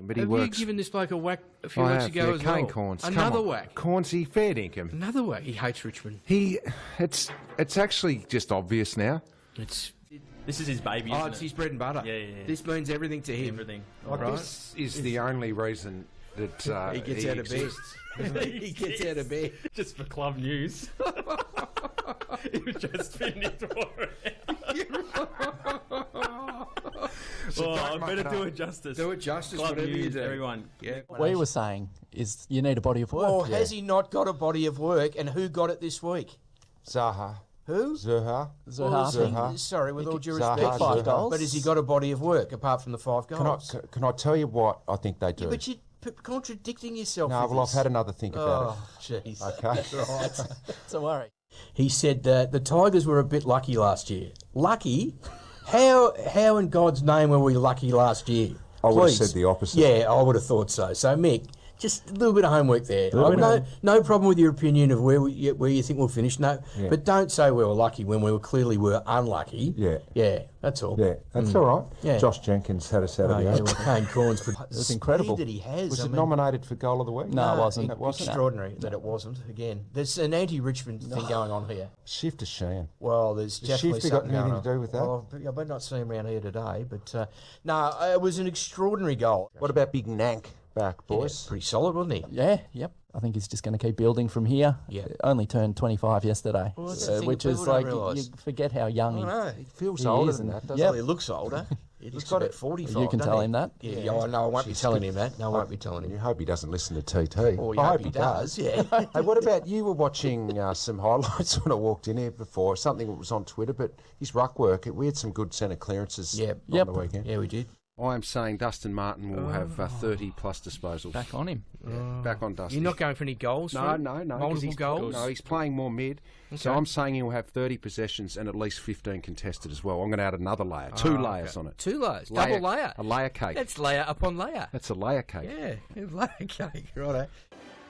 But he Have works. you given this bloke a whack a few weeks ago as Kane well? Cornes. Another whack. Cornesy, fair dinkum. Another whack. He hates Richmond. It's actually just obvious now. It's This is his baby, isn't it's it? his bread and butter. Yeah. This means everything to him. Everything. This is the only reason that He gets out of bed. exists. He gets out of bed. Just for club news. He was just finished work. I better do it justice. Do it justice, Club whatever you news, do. everyone. Yeah. What we were saying is you need a body of work. Well, has he not got a body of work, and who got it this week? Zaha. Who? Zaha. Zaha. Sorry, with all due Zaha, respect. 5 Zaha. goals. But has he got a body of work apart from the 5 goals? Can I tell you what I think they do? Yeah, but you're contradicting yourself. No, with well, I've this. had another think about Oh, jeez. it. Okay. Right. It's a worry. He said that the Tigers were a bit lucky last year. Lucky? How in God's name were we lucky last year? I would have Please. said the opposite. Yeah, I would have thought so. So, Mick, just a little bit of homework there. No problem with your opinion of where you think we'll finish. No, Yeah. but don't say we were lucky when we clearly were unlucky. Yeah. That's all. Yeah, that's all right. Yeah. Josh Jenkins had us out Oh, of the yeah, eight. well, Kane Cornes, but it was incredible. that he has. Was I it mean, nominated for Goal of the Week? No, it wasn't. It wasn't. Extraordinary that it wasn't. Again, there's an anti-Richmond thing going on here. Shift to Sheehan. Well, there's definitely Shifty got something going anything on. to do with that? Well, I might not see him around here today, but no, it was an extraordinary goal. What about Big Nank back, boys? Pretty solid, wasn't he? Yeah, yep. I think he's just going to keep building from here. Yeah. Only turned 25 yesterday, Well, that's the thing which that is people don't like, realise. you forget how young he know. He feels He older is, than and- that, doesn't Yep. Well, he looks older. He looks about 45. You can doesn't tell he? him that. Yeah, no, I won't be telling him that. No, I won't be telling he? You him. hope he doesn't listen to TT. Oh, you I hope he does, yeah. Hey, what about you? Were watching some highlights when I walked in here before. Something that was on Twitter, but his ruck work. We had some good centre clearances on Yep. the weekend. Yeah, we did. I'm saying Dustin Martin will have 30 plus disposals. back on him. Back on Dustin. You're not going for any goals? No, for him? no. 'cause Multiple he's- goals? No, he's playing more mid. So Okay. I'm saying he'll have 30 possessions and at least 15 contested as well. I'm going to add another layer. Two layers on it. 2 layers. Double layer. A layer cake. That's layer upon layer. That's a layer cake. Yeah, layer cake. Righto.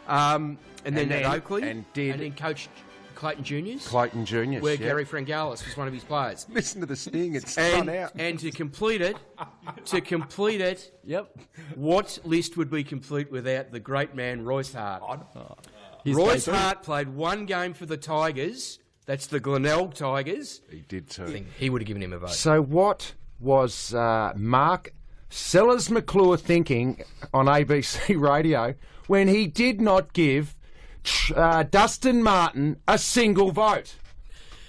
And then at Oakley. and then Coach Clayton Juniors. Clayton Juniors. Where yeah. Gary Frangalis was one of his players. Listen to the sting. It's spun out. And to complete it, Yep. what list would we complete without the great man Royce Hart? His Royce debut. Hart played one game for the Tigers. That's the Glenelg Tigers. He did too. He would have given him a vote. So what was Mark Sellers McClure thinking on ABC Radio when he did not give Dustin Martin a single vote?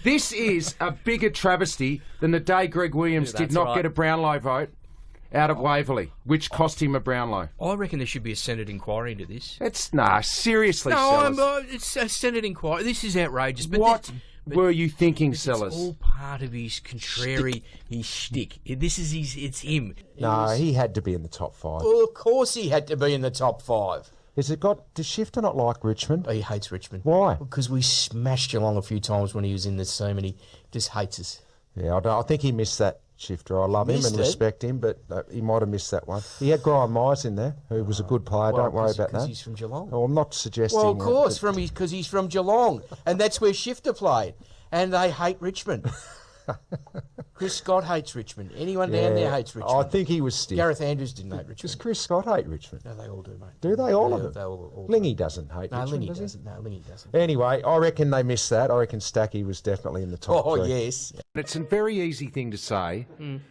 This is a bigger travesty than the day Greg Williams did that's not right. get a Brownlow vote out of Waverley, which cost him a Brownlow. I reckon there should be a Senate inquiry into this. Seriously, No, Sellers. it's a Senate inquiry. This is outrageous. But What but were you thinking, it's Sellers? all part of his contrary, his shtick. This is it's him. No, he had to be in the top 5. Well, of course he had to be in the top 5. Does Shifter not like Richmond? Oh, he hates Richmond. Why? Because we smashed Geelong a few times when he was in this team, and he just hates us. Yeah, I think he missed that, Shifter. I love him Missed and it? respect him, but he might have missed that one. He had Graham Myers in there, who was a good player. Don't worry about Because that. he's from Geelong. Oh, I'm not suggesting. Well, of course, that, because he's from Geelong, and that's where Shifter played, and they hate Richmond. Chris Scott hates Richmond. Anyone down there hates Richmond. I think he was stiff. Gareth Andrews didn't hate Does Richmond. Chris Scott hate Richmond? No, they all do, mate. Do they? All of Yeah, them? they all Lingy doesn't hate No, Richmond, Lingy does he? doesn't. No, Lingy doesn't. Anyway, I reckon they missed that. I reckon Stacky was definitely in the top Oh, 3. yes. It's a very easy thing to say.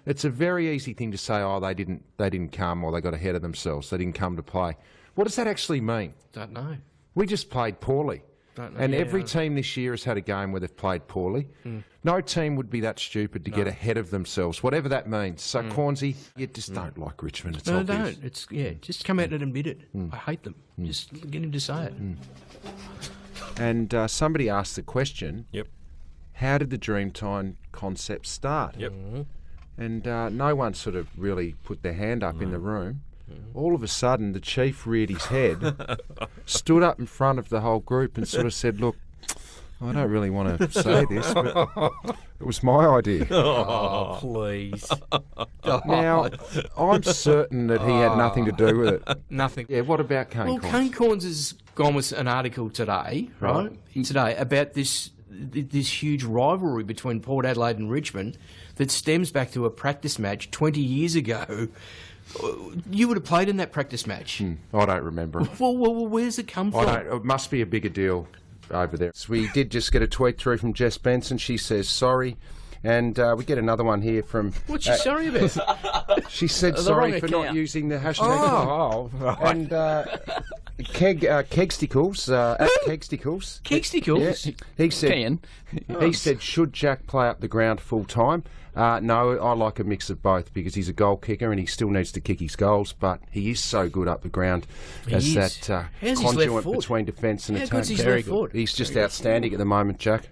It's a very easy thing to say, oh, they didn't come or they got ahead of themselves. They didn't come to play. What does that actually mean? Don't know. We just played poorly. Don't know. And Yeah, every I- team this year has had a game where they've played poorly. No team would be that stupid to get ahead of themselves, whatever that means. So, Cornesy, you just don't like Richmond. It's No, obvious. don't. Just come out and admit it. I hate them. Just get him to say it. And somebody asked the question, Yep. how did the Dreamtime concept start? Yep. And no one sort of really put their hand up in the room. All of a sudden, the chief reared his head, stood up in front of the whole group and sort of said, look, I don't really want to say this, but it was my idea. Oh, please. Now, I'm certain that he had nothing to do with it. Nothing. Yeah, what about Kane Well, Cornes? Kane Cornes has gone with an article today, right? Today, about this huge rivalry between Port Adelaide and Richmond that stems back to a practice match 20 years ago You would have played in that practice match. I don't remember it. Well, where's it come from? It must be a bigger deal over there. So we did just get a tweet through from Jess Benson. She says sorry. And we get another one here from... What's she sorry about? She said The sorry wrong for not account. using the hashtag. And Kegsticles, at Kegsticles. Kegsticles? Yeah, he said... Ken. He said, should Jack play up the ground full time? No, I like a mix of both because he's a goal kicker and he still needs to kick his goals, but he is so good up the ground as is. that How's his left conduit foot? between defence and How attack. good's his left foot? He's just outstanding at the moment, Jack.